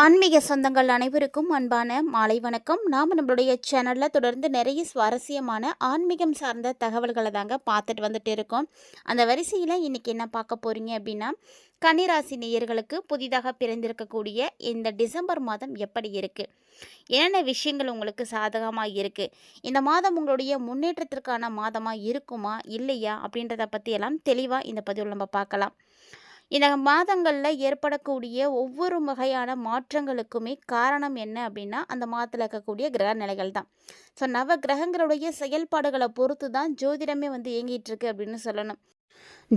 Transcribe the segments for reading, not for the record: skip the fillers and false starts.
ஆன்மீக சொந்தங்கள் அனைவருக்கும் அன்பான மாலை வணக்கம். நாம் நம்மளுடைய சேனலில் தொடர்ந்து நிறைய சுவாரஸ்யமான ஆன்மீகம் சார்ந்த தகவல்களை தாங்க பார்த்துட்டு வந்துட்டு இருக்கோம். அந்த வரிசையில் இன்றைக்கி என்ன பார்க்க போகிறீங்க அப்படின்னா, கன்னிராசி நேயர்களுக்கு புதிதாக பிறந்திருக்கக்கூடிய இந்த டிசம்பர் மாதம் எப்படி இருக்குது, என்னென்ன விஷயங்கள் உங்களுக்கு சாதகமாக இருக்குது, இந்த மாதம் உங்களுடைய முன்னேற்றத்திற்கான மாதமாக இருக்குமா இல்லையா அப்படின்றத பற்றியெல்லாம் தெளிவாக இந்த பதிவில் நம்ம பார்க்கலாம். இந்த மாதங்களில் ஏற்படக்கூடிய ஒவ்வொரு வகையான மாற்றங்களுக்குமே காரணம் என்ன அப்படின்னா, அந்த மாதத்தில் இருக்கக்கூடிய கிரக நிலைகள் தான். ஸோ நவ கிரகங்களுடைய செயல்பாடுகளை பொறுத்து தான் ஜோதிடமே இயங்கிட்டு இருக்கு அப்படின்னு சொல்லணும்.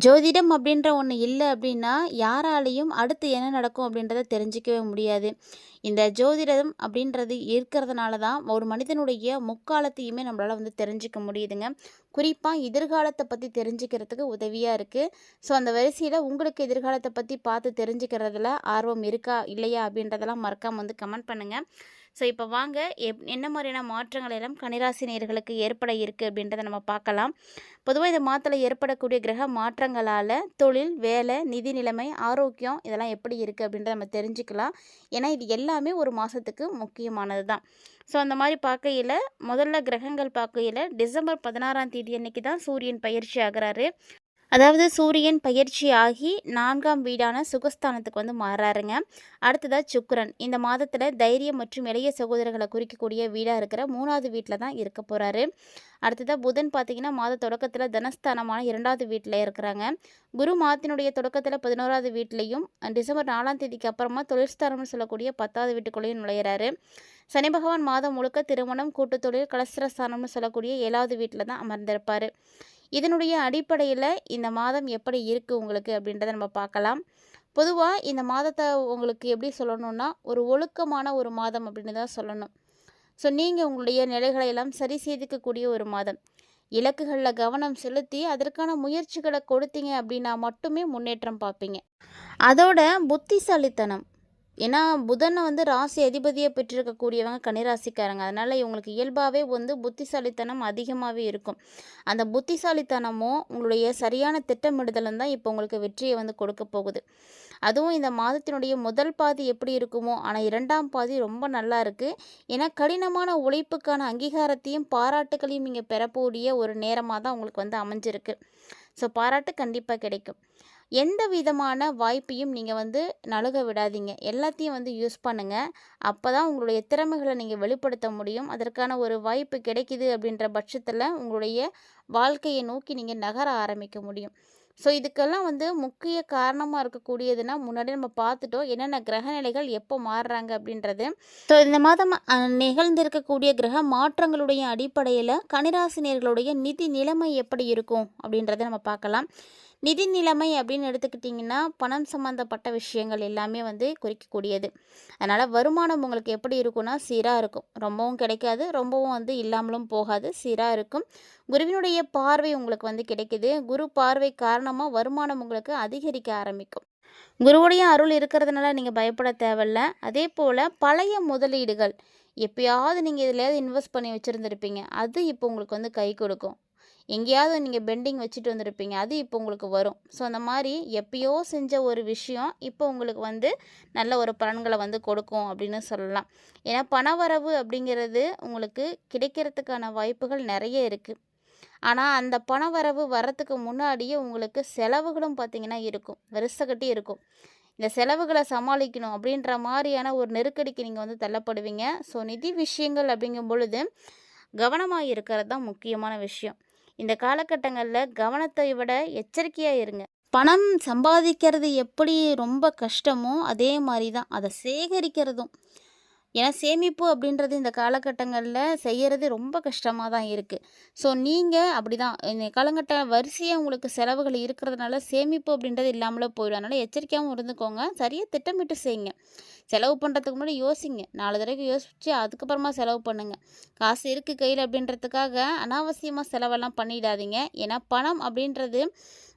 ஜோதிடம் அப்படின்ற ஒன்று இல்லை அப்படின்னா யாராலையும் அடுத்து என்ன நடக்கும் அப்படின்றத தெரிஞ்சிக்கவே முடியாது. இந்த ஜோதிடம் அப்படின்றது இருக்கிறதுனால தான் ஒரு மனிதனுடைய முக்காலத்தையுமே நம்மளால் தெரிஞ்சிக்க முடியுதுங்க. குறிப்பாக எதிர்காலத்தை பற்றி தெரிஞ்சுக்கிறதுக்கு உதவியாக இருக்குது. ஸோ அந்த வரிசையில் உங்களுக்கு எதிர்காலத்தை பற்றி பார்த்து தெரிஞ்சுக்கிறதுல ஆர்வம் இருக்கா இல்லையா அப்படின்றதெல்லாம் மறக்காமல் கமெண்ட் பண்ணுங்கள். ஸோ இப்போ வாங்க என்ன மாதிரியான மாற்றங்கள் எல்லாம் கன்னிராசி நேயர்களுக்கு ஏற்பட இருக்குது அப்படின்றத நம்ம பார்க்கலாம். பொதுவாக இந்த மாதத்தில் ஏற்படக்கூடிய கிரக மாற்றங்களால் தொழில், வேலை, நிதி நிலைமை, ஆரோக்கியம் இதெல்லாம் எப்படி இருக்குது அப்படின்றத நம்ம தெரிஞ்சுக்கலாம். ஏன்னா இது எல்லாமே ஒரு மாதத்துக்கு முக்கியமானது தான். ஸோ அந்த மாதிரி பார்க்கையில் முதல்ல கிரகங்கள் பார்க்கையில் டிசம்பர் 16ஆம் தேதி அன்னைக்கு தான் சூரியன் பயிற்சி ஆகிறாரு. அதாவது சூரியன் பயிற்சி ஆகி 4ஆம் வீடான சுகஸ்தானத்துக்கு மாறாருங்க. அடுத்ததாக சுக்கிரன் இந்த மாதத்தில் தைரியம் மற்றும் இளைய சகோதரர்களை குறிக்கக்கூடிய வீடாக இருக்கிற 3வது வீட்டில் தான் இருக்க போகிறாரு. அடுத்ததாக புதன் பார்த்திங்கன்னா மாத தொடக்கத்தில் தனஸ்தானமான 2வது வீட்டில் இருக்கிறாங்க. குரு மாதத்தினுடைய தொடக்கத்தில் 11வது வீட்லேயும் டிசம்பர் 4ஆம் தேதிக்கு அப்புறமா தொழிற்ஸ்தானம்னு சொல்லக்கூடிய 10வது வீட்டுக்குள்ளேயும் நுழையிறாரு. சனி பகவான் மாதம் முழுக்க திருமணம், கூட்டுத்தொழில், கலஸ்திரஸ்தானம்னு சொல்லக்கூடிய 7வது வீட்டில் தான் அமர்ந்திருப்பார். இதனுடைய அடிப்படையில் இந்த மாதம் எப்படி இருக்குது உங்களுக்கு அப்படின்றத நம்ம பார்க்கலாம். பொதுவாக இந்த மாதத்தை உங்களுக்கு எப்படி சொல்லணும்னா ஒரு ஒழுக்கமான ஒரு மாதம் அப்படின்னு தான் சொல்லணும். ஸோ நீங்கள் உங்களுடைய நிலைகளை எல்லாம் சரி செய்துக்கக்கூடிய ஒரு மாதம். இலக்குகளில் கவனம் செலுத்தி அதற்கான முயற்சிகளை கொடுத்தீங்க அப்படின்னா மட்டுமே முன்னேற்றம் பார்ப்பீங்க. அதோட புத்திசாலித்தனம், ஏன்னா புதனை ராசி அதிபதியை பெற்றிருக்கக்கூடியவங்க கன்னிராசிக்காரங்க. அதனால் இவங்களுக்கு இயல்பாகவே புத்திசாலித்தனம் அதிகமாகவே இருக்கும். அந்த புத்திசாலித்தனமும் உங்களுடைய சரியான திட்டமிடுதலும் தான் இப்போ உங்களுக்கு வெற்றியை கொடுக்க போகுது. அதுவும் இந்த மாதத்தினுடைய முதல் பாதி எப்படி இருக்குமோ, ஆனால் 2ஆம் பாதி ரொம்ப நல்லா இருக்குது. ஏன்னா கடினமான உழைப்புக்கான அங்கீகாரத்தையும் பாராட்டுகளையும் நீங்கள் பெறக்கூடிய ஒரு நேரமாக தான் உங்களுக்கு அமைஞ்சிருக்கு. ஸோ பாராட்டு கண்டிப்பாக கிடைக்கும். எந்த விதமான வாய்ப்பையும் நீங்கள் நழுக விடாதீங்க. எல்லாத்தையும் யூஸ் பண்ணுங்கள். அப்போ தான் உங்களுடைய திறமைகளை நீங்கள் வெளிப்படுத்த முடியும். அதற்கான ஒரு வாய்ப்பு கிடைக்கிது அப்படின்ற பட்சத்தில் உங்களுடைய வாழ்க்கையை நோக்கி நீங்கள் நகர ஆரம்பிக்க முடியும். ஸோ இதுக்கெல்லாம் முக்கிய காரணமாக இருக்கக்கூடியதுன்னா முன்னாடி நம்ம பார்த்துட்டோம் என்னென்ன கிரகநிலைகள் எப்போ மாறுறாங்க அப்படின்றது. ஸோ இந்த மாதம் நிகழ்ந்திருக்கக்கூடிய கிரக மாற்றங்களுடைய அடிப்படையில் கன்னிராசினியர்களுடைய நிதி நிலைமை எப்படி இருக்கும் அப்படின்றத நம்ம பார்க்கலாம். நிதி நிலைமை அப்படின்னு எடுத்துக்கிட்டிங்கன்னா பணம் சம்மந்தப்பட்ட விஷயங்கள் எல்லாமே குறிக்கக்கூடியது. அதனால் வருமானம் உங்களுக்கு எப்படி இருக்குன்னா சீராக இருக்கும். ரொம்பவும் கிடைக்காது, ரொம்பவும் இல்லாமலும் போகாது, சீராக இருக்கும். குருவினுடைய பார்வை உங்களுக்கு கிடைக்குது. குரு பார்வை காரணமாக வருமானம் உங்களுக்கு அதிகரிக்க ஆரம்பிக்கும். குருவுடைய அருள் இருக்கிறதுனால நீங்கள் பயப்பட தேவையில்ல. அதே போல் பழைய முதலீடுகள் எப்பயாவது நீங்கள் எதுலையாவது இன்வெஸ்ட் பண்ணி வச்சுருந்துருப்பீங்க, அது இப்போ உங்களுக்கு கை கொடுக்கும். எங்கேயாவது நீங்கள் பெண்டிங் வச்சுட்டு வந்திருப்பீங்க, அது இப்போ உங்களுக்கு வரும். ஸோ அந்த மாதிரி எப்பயோ செஞ்ச ஒரு விஷயம் இப்போ உங்களுக்கு நல்ல ஒரு பலன்களை கொடுக்கும் அப்படின்னு சொல்லலாம். ஏன்னா பணவரவு அப்படிங்கிறது உங்களுக்கு கிடைக்கிறதுக்கான வாய்ப்புகள் நிறைய இருக்குது. ஆனால் அந்த பணவரவு வரத்துக்கு முன்னாடியே உங்களுக்கு செலவுகளும் பார்த்திங்கன்னா இருக்கும், வருஷக்கட்டி இருக்கும். இந்த செலவுகளை சமாளிக்கணும் அப்படின்ற மாதிரியான ஒரு நெருக்கடிக்கு நீங்கள் தள்ளப்படுவீங்க. ஸோ நிதி விஷயங்கள் அப்படிங்கும் பொழுது கவனமாக இருக்கிறது தான் முக்கியமான விஷயம். இந்த காலகட்டங்களில் கவனத்தை விட எச்சரிக்கையாக இருங்க. பணம் சம்பாதிக்கிறது எப்படி ரொம்ப கஷ்டமோ அதே மாதிரி தான் அதை சேகரிக்கிறதும். ஏன்னா சேமிப்பு அப்படின்றது இந்த காலகட்டங்களில் செய்கிறது ரொம்ப கஷ்டமாக தான் இருக்குது. ஸோ நீங்கள் அப்படி தான் இந்த காலகட்ட வரிசையாக உங்களுக்கு செலவுகள் இருக்கிறதுனால சேமிப்பு அப்படின்றது இல்லாமலே போயிடும். அதனால் எச்சரிக்கையாகவும் இருந்துக்கோங்க, சரியாக திட்டமிட்டு செய்யுங்க. செலவு பண்ணுறதுக்கு முன்னாடி யோசிங்க, 4 தடவைக்கு யோசித்து அதுக்கப்புறமா செலவு பண்ணுங்கள். காசு இருக்குது கையில் அப்படின்றதுக்காக அனாவசியமாக செலவெல்லாம் பண்ணிடாதீங்க. ஏன்னா பணம் அப்படின்றது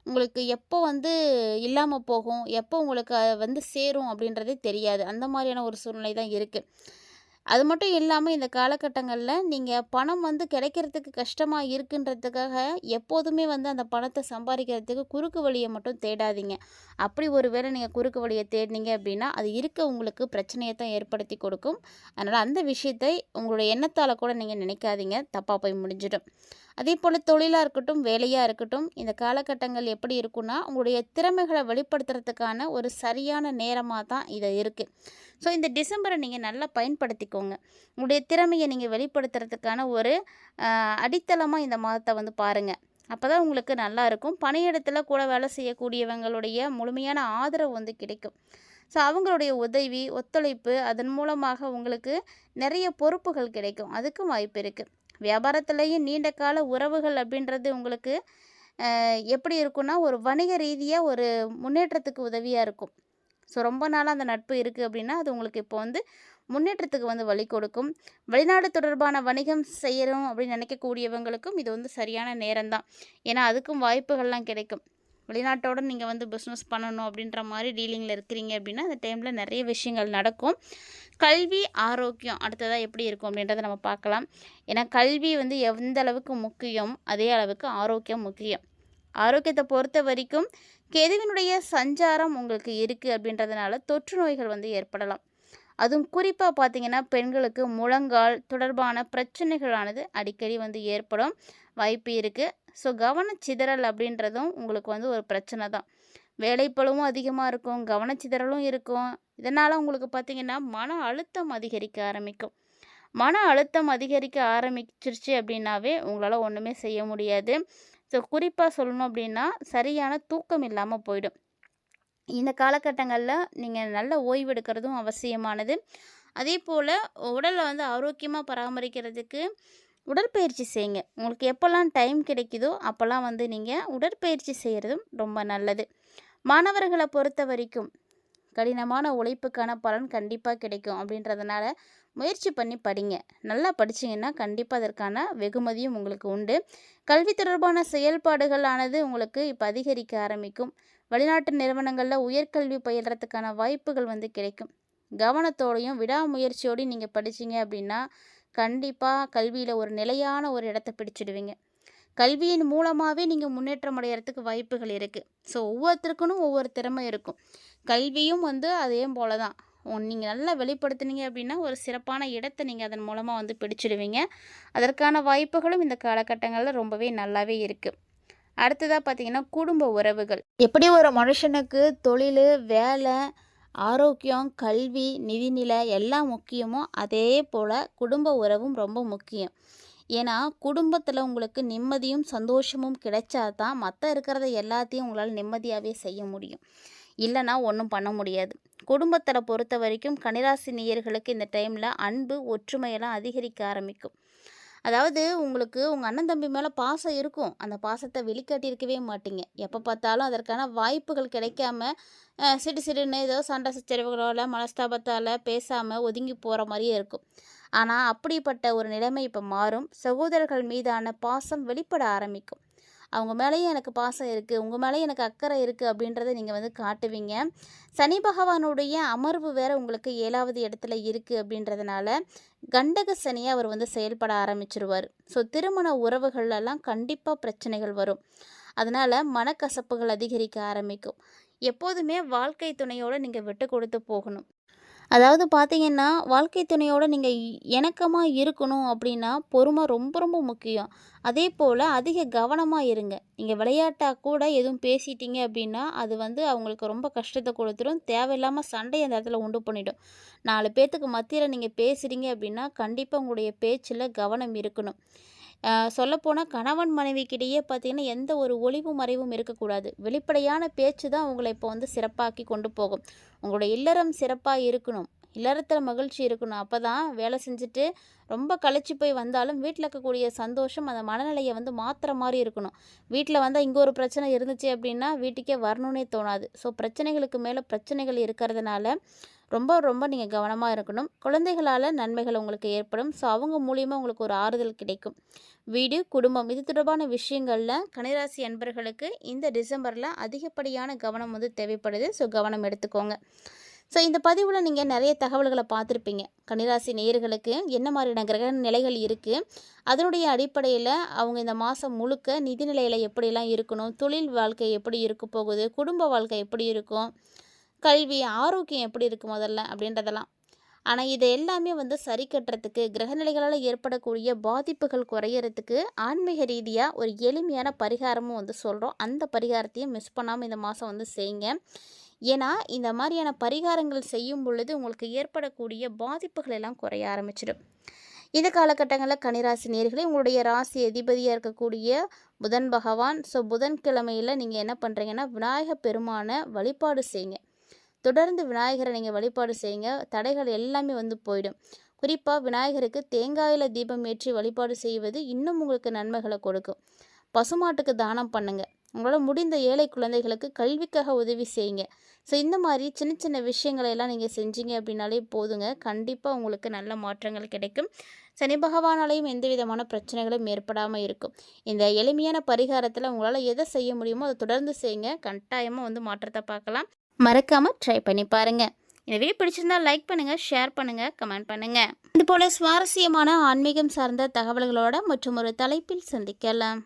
உங்களுக்கு எப்போ இல்லாமல் போகும், எப்போ உங்களுக்கு சேரும் அப்படின்றதே தெரியாது. அந்த மாதிரியான ஒரு சூழ்நிலை தான் இருக்குது. அது மட்டும் இல்லாமல் இந்த காலகட்டங்களில் நீங்கள் பணம் வந்து கிடைக்கிறதுக்கு கஷ்டமாக இருக்குன்றதுக்காக எப்போதுமே வந்து அந்த பணத்தை சம்பாதிக்கிறதுக்கு குறுக்கு வழியை மட்டும் தேடாதீங்க. அப்படி ஒரு வேளை நீங்கள் குறுக்கு வழியை தேடினீங்க அப்படின்னா அது இருக்க உங்களுக்கு பிரச்சனையை தான் ஏற்படுத்தி கொடுக்கும். அதனால் அந்த விஷயத்தை உங்களுடைய எண்ணத்தால் கூட நீங்கள் நினைக்காதீங்க, தப்பாக போய் முடிஞ்சிடும். அதே போல் தொழிலாக இருக்கட்டும், வேலையாக இருக்கட்டும், இந்த காலகட்டங்கள் எப்படி இருக்குன்னா உங்களுடைய திறமைகளை வெளிப்படுத்துறதுக்கான ஒரு சரியான நேரமாக தான் இது இருக்குது. ஸோ இந்த டிசம்பரை நீங்கள் நல்லா பயன்படுத்திக்கோங்க. உங்களுடைய திறமையை நீங்கள் வெளிப்படுத்துறதுக்கான ஒரு அடித்தளமாக இந்த மாதத்தை வந்து பாருங்கள். அப்போ தான் உங்களுக்கு நல்லா இருக்கும். பணியிடத்தில் கூட வேலை செய்யக்கூடியவங்களுடைய முழுமையான ஆதரவு வந்து கிடைக்கும். ஸோ அவங்களுடைய உதவி, ஒத்துழைப்பு அதன் மூலமாக உங்களுக்கு நிறைய பொறுப்புகள் கிடைக்கும். அதுக்கும் வாய்ப்பு இருக்குது. வியாபாரத்துலேயும் நீண்ட கால உறவுகள் அப்படின்றது உங்களுக்கு எப்படி இருக்குன்னா ஒரு வணிக ரீதியாக ஒரு முன்னேற்றத்துக்கு உதவியாக இருக்கும். ஸோ ரொம்ப நாளாக அந்த நட்பு இருக்குது அப்படின்னா அது உங்களுக்கு இப்போ வந்து முன்னேற்றத்துக்கு வந்து வழி கொடுக்கும். வெளிநாடு தொடர்பான வணிகம் செய்யணும் அப்படின்னு நினைக்கக்கூடியவங்களுக்கும் இது வந்து சரியான நேரம்தான். ஏன்னா அதுக்கும் வாய்ப்புகள்லாம் கிடைக்கும். வெளிநாட்டோடு நீங்கள் வந்து பிஸ்னஸ் பண்ணணும் அப்படின்ற மாதிரி டீலிங்கில் இருக்கிறீங்க அப்படின்னா அந்த டைமில் நிறைய விஷயங்கள் நடக்கும். கல்வி, ஆரோக்கியம் அடுத்ததாக எப்படி இருக்கும் அப்படின்றத நம்ம பார்க்கலாம். ஏன்னா கல்வி வந்து எந்த அளவுக்கு முக்கியம், அதே அளவுக்கு ஆரோக்கியம் முக்கியம். ஆரோக்கியத்தை பொறுத்த வரைக்கும் கேதுவினுடைய சஞ்சாரம் உங்களுக்கு இருக்குது அப்படின்றதுனால தொற்று நோய்கள் வந்து ஏற்படலாம். அதுவும் குறிப்பாக பார்த்திங்கன்னா பெண்களுக்கு முழங்கால் தொடர்பான பிரச்சனைகளானது அடிக்கடி வந்து ஏற்படும் வாய்ப்பு இருக்குது. ஸோ கவனச்சிதறல் அப்படின்றதும் உங்களுக்கு வந்து ஒரு பிரச்சனை தான். வேலைப்பளுவும் அதிகமாக இருக்கும், கவனச்சிதறலும் இருக்கும். இதனால் உங்களுக்கு பார்த்திங்கன்னா மன அழுத்தம் அதிகரிக்க ஆரம்பிக்கும். மன அழுத்தம் அதிகரிக்க ஆரம்பிச்சிருச்சு அப்படின்னாவே உங்களால் ஒன்றுமே செய்ய முடியாது. ஸோ குறிப்பாக சொல்லணும் அப்படின்னா சரியான தூக்கம் இல்லாமல் போயிடும். இந்த காலகட்டங்களில் நீங்கள் நல்ல ஓய்வு எடுக்கிறதும் அவசியமானது. அதே போல் உடலை வந்து ஆரோக்கியமாக பராமரிக்கிறதுக்கு உடற்பயிற்சி செய்யுங்க. உங்களுக்கு எப்போல்லாம் டைம் கிடைக்குதோ அப்போல்லாம் வந்து நீங்கள் உடற்பயிற்சி செய்கிறதும் ரொம்ப நல்லது. மாணவர்களை பொறுத்த வரைக்கும் கடினமான உழைப்புக்கான பலன் கண்டிப்பாக கிடைக்கும் அப்படின்றதுனால முயற்சி பண்ணி படிங்க. நல்லா படிச்சிங்கன்னா கண்டிப்பாக அதற்கான வெகுமதியும் உங்களுக்கு உண்டு. கல்வி தொடர்பான செயல்பாடுகளானது உங்களுக்கு இப்போ அதிகரிக்க ஆரம்பிக்கும். வெளிநாட்டு நிறுவனங்களில் உயர்கல்வி பயில்றதுக்கான வாய்ப்புகள் வந்து கிடைக்கும். கவனத்தோடையும் விடாமுயற்சியோடையும் நீங்கள் படிச்சிங்க அப்படின்னா கண்டிப்பாக கல்வியில் ஒரு நிலையான ஒரு இடத்த பிடிச்சிடுவீங்க. கல்வியின் மூலமாகவே நீங்கள் முன்னேற்றம் அடைகிறதுக்கு வாய்ப்புகள் இருக்குது. ஸோ ஒவ்வொருத்தருக்குன்னு ஒவ்வொரு திறமை இருக்கும். கல்வியும் வந்து அதே போல தான். நீங்கள் நல்லா வெளிப்படுத்துனீங்க அப்படின்னா ஒரு சிறப்பான இடத்தை நீங்கள் அதன் மூலமாக வந்து பிடிச்சிடுவீங்க. அதற்கான வாய்ப்புகளும் இந்த காலகட்டங்களில் ரொம்பவே நல்லாவே இருக்குது. அடுத்ததாக பார்த்திங்கன்னா குடும்ப உறவுகள். எப்படி ஒரு மனுஷனுக்கு தொழில், வேலை, ஆரோக்கியம், கல்வி, நிதிநிலை எல்லாம் முக்கியமோ அதே போல் குடும்ப உறவும் ரொம்ப முக்கியம். ஏன்னா குடும்பத்தில் உங்களுக்கு நிம்மதியும் சந்தோஷமும் கிடைச்சா தான் மற்ற இருக்கிறத எல்லாத்தையும் உங்களால் நிம்மதியாகவே செய்ய முடியும். இல்லைன்னா ஒன்றும் பண்ண முடியாது. குடும்பத்தில் பொறுத்த வரைக்கும் கன்னிராசி நேயர்களுக்கு இந்த டைமில் அன்பு, ஒற்றுமையெல்லாம் அதிகரிக்க ஆரம்பிக்கும். அதாவது உங்களுக்கு உங்கள் அண்ணன் தம்பி மேலே பாசம் இருக்கும். அந்த பாசத்தை வெளிக்காட்டியிருக்கவே மாட்டீங்க. எப்போ பார்த்தாலும் அதற்கான வாய்ப்புகள் கிடைக்காம சிடு சிடுன்னு ஏதோ சண்டை சச்சரவுகளோட மனஸ்தாபத்தால் பேசாமல் ஒதுங்கி போகிற மாதிரியே இருக்கும். ஆனால் அப்படிப்பட்ட ஒரு நிலைமை இப்போ மாறும். சகோதரர்கள் மீதான பாசம் வெளிப்பட ஆரம்பிக்கும். அவங்க மேலேயும் எனக்கு பாசம் இருக்குது, உங்கள் மேலேயும் எனக்கு அக்கறை இருக்குது அப்படின்றத நீங்கள் வந்து காட்டுவீங்க. சனி பகவானுடைய அமர்வு வேறு உங்களுக்கு 7வது இடத்துல இருக்குது அப்படின்றதுனால கண்டக சனியாக அவர் வந்து செயல்பட ஆரம்பிச்சிருவார். ஸோ திருமண உறவுகளெல்லாம் கண்டிப்பாக பிரச்சனைகள் வரும். அதனால் மனக்கசப்புகள் அதிகரிக்க ஆரம்பிக்கும். எப்போதுமே வாழ்க்கை துணையோடு நீங்கள் விட்டு கொடுத்து போகணும். அதாவது பார்த்தீங்கன்னா வாழ்க்கை துணையோடு நீங்கள் இணக்கமாக இருக்கணும் அப்படின்னா பொறுமை ரொம்ப ரொம்ப முக்கியம். அதே போல் அதிக கவனமாக இருங்க. நீங்கள் விளையாட்டாக கூட எதுவும் பேசிட்டீங்க அப்படின்னா அது வந்து அவங்களுக்கு ரொம்ப கஷ்டத்தை கொடுத்துரும். தேவையில்லாமல் சண்டை அந்த இடத்துல உண்டு பண்ணிடும். 4 பேர்த்துக்கு மத்தியில் நீங்கள் பேசுகிறீங்க அப்படின்னா கண்டிப்பாக உங்களுடைய பேச்சில் கவனம் இருக்கணும். சொல்லப்போனால் கணவன் மனைவிக்கிடையே பார்த்திங்கன்னா எந்த ஒரு ஒளிவு மறைவும் இருக்கக்கூடாது. வெளிப்படையான பேச்சு தான் உங்களை இப்போ வந்து சிறப்பாக்கி கொண்டு போகும். உங்களுடைய இல்லறம் சிறப்பாக இருக்கணும். இல்லறத்தில் மகிழ்ச்சி இருக்கணும். அப்போ தான் வேலை செஞ்சுட்டு ரொம்ப களைச்சி போய் வந்தாலும் வீட்டில் இருக்கக்கூடிய சந்தோஷம் அந்த மனநிலையை வந்து மாற்றுற மாதிரி இருக்கணும். வீட்டில் வந்தால் இங்கே ஒரு பிரச்சனை இருந்துச்சு அப்படின்னா வீட்டுக்கே வரணுன்னே தோணாது. ஸோ பிரச்சனைகளுக்கு மேலே பிரச்சனைகள் இருக்கிறதுனால ரொம்ப ரொம்ப நீங்கள் கவனமாக இருக்கணும். குழந்தைகளால் நன்மைகள் உங்களுக்கு ஏற்படும். ஸோ அவங்க மூலியமாக உங்களுக்கு ஒரு ஆறுதல் கிடைக்கும். வீடு, குடும்பம் இது தொடர்பான விஷயங்களில் கன்னிராசி அன்பர்களுக்கு இந்த டிசம்பரில் அதிகப்படியான கவனம் வந்து தேவைப்படுது. ஸோ கவனம் எடுத்துக்கோங்க. ஸோ இந்த பதிவில் நீங்கள் நிறைய தகவல்களை பார்த்துருப்பீங்க. கன்னிராசி நேயர்களுக்கு என்ன மாதிரியான கிரக நிலைகள் இருக்குது, அதனுடைய அடிப்படையில் அவங்க இந்த மாதம் முழுக்க நிதி நிலையில் எப்படிலாம் இருக்கணும், தொழில் வாழ்க்கை எப்படி இருக்க போகுது, குடும்ப வாழ்க்கை எப்படி இருக்கும், கல்வி ஆரோக்கியம் எப்படி இருக்குது முதல்ல அப்படின்றதெல்லாம். ஆனால் இதை எல்லாமே சரி கட்டுறதுக்கு, கிரகநிலைகளால் ஏற்படக்கூடிய பாதிப்புகள் குறையறதுக்கு ஆன்மீக ரீதியாக ஒரு எளிமையான பரிகாரமும் சொல்கிறோம். அந்த பரிகாரத்தையும் மிஸ் பண்ணாமல் இந்த மாதம் செய்யுங்க. ஏன்னா இந்த மாதிரியான பரிகாரங்கள் செய்யும் பொழுது உங்களுக்கு ஏற்படக்கூடிய பாதிப்புகள் எல்லாம் குறைய ஆரம்பிச்சிடும். இந்த காலகட்டங்களில் கன்னிராசி நேயர்களே, உங்களுடைய ராசி அதிபதியாக இருக்கக்கூடிய புதன் பகவான், ஸோ புதன்கிழமையில் நீங்கள் என்ன பண்ணுறீங்கன்னா விநாயகர் பெருமானை வழிபாடு செய்யுங்க. தொடர்ந்து விநாயகரை நீங்கள் வழிபாடு செய்யுங்க. தடைகள் எல்லாமே போயிடும். குறிப்பாக விநாயகருக்கு தேங்காயில் தீபம் ஏற்றி வழிபாடு செய்வது இன்னும் உங்களுக்கு நன்மைகளை கொடுக்கும். பசுமாட்டுக்கு தானம் பண்ணுங்கள். உங்களால் முடிந்த ஏழை குழந்தைகளுக்கு கல்விக்காக உதவி செய்யுங்க. ஸோ இந்த மாதிரி சின்ன சின்ன விஷயங்களெல்லாம் நீங்கள் செஞ்சீங்க அப்படின்னாலே போதுங்க. கண்டிப்பாக உங்களுக்கு நல்ல மாற்றங்கள் கிடைக்கும். சனி பகவானாலையும் எந்த விதமான பிரச்சனைகளும் ஏற்படாமல் இருக்கும். இந்த எளிமையான பரிகாரத்தில் உங்களால் எதை செய்ய முடியுமோ அதை தொடர்ந்து செய்யுங்க. கட்டாயமாக மாற்றத்தை பார்க்கலாம். மறக்காமல் ட்ரை பண்ணி பாருங்கள். இந்த வீடியோ பிடிச்சிருந்தா லைக் பண்ணுங்கள், ஷேர் பண்ணுங்கள், கமெண்ட் பண்ணுங்கள். இதுபோல் சுவாரஸ்யமான ஆன்மீகம் சார்ந்த தகவல்களோட மற்றும் ஒரு தலைப்பில் சந்திக்கலாம்.